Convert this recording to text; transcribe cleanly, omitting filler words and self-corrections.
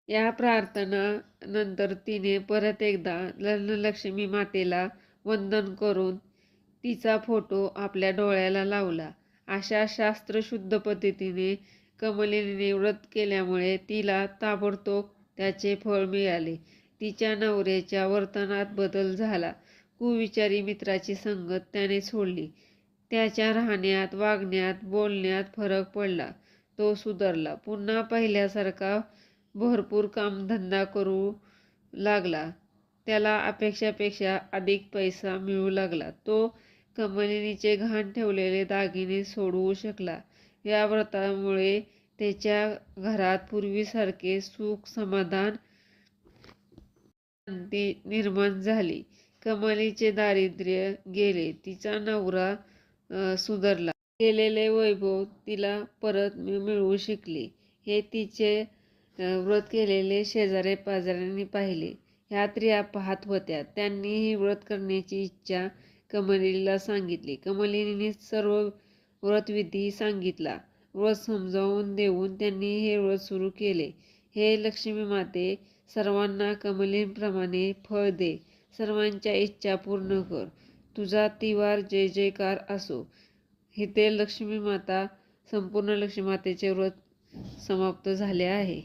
या प्रार्थना नंतर तिने परत एकदा धनलक्ष्मी मातेला वंदन करून तिचा फोटो आपल्या डोळ्याला लावला. अशा शास्त्रशुद्ध पद्धतीने कमलिनीने व्रत केल्यामुळे तिला ताबडतोब त्याचे फळ मिळाले. तिच्या नवऱ्याच्या वर्तनात बदल झाला. कुविचारी मित्राची संगत त्याने सोडली. त्याच्या राहण्यात, वागण्यात, बोलण्यात फरक पडला. तो सुधारला. पुन्हा पहिल्यासारखा भरपूर कामधंदा करू लागला. त्याला अपेक्षेपेक्षा अधिक पैसा मिळू लागला. तो कमलिनीचे गहाण ठेवलेले दागिने सोडवू शकला. या व्रतामुळे त्याच्या घरात पूर्वीसारखे सुख, समाधान, शांती निर्माण झाली. कमलीचे दारिद्र्य गेले. तिचा नवरा सुधारला. गेलेले वैभव तिला परत मिळवू शकली. हे तिचे व्रत केलेले शेजारी पाजाऱ्यांनी पाहिले. ह्या स्त्रिया पाहत होत्या. त्यांनीही व्रत करण्याची इच्छा कमलिनीला सांगितली. कमलिनीने सर्व व्रतविधी सांगितला. व्रत समजावून देऊन त्यांनी हे व्रत सुरू केले. हे लक्ष्मी माते, सर्वांना कमलिनीप्रमाणे फळ दे. सर्वांच्या इच्छा पूर्ण कर. तुझा तिवार जय जयकार असो. इथे लक्ष्मी माता, संपूर्ण लक्ष्मी मातेचे व्रत समाप्त झाले आहे.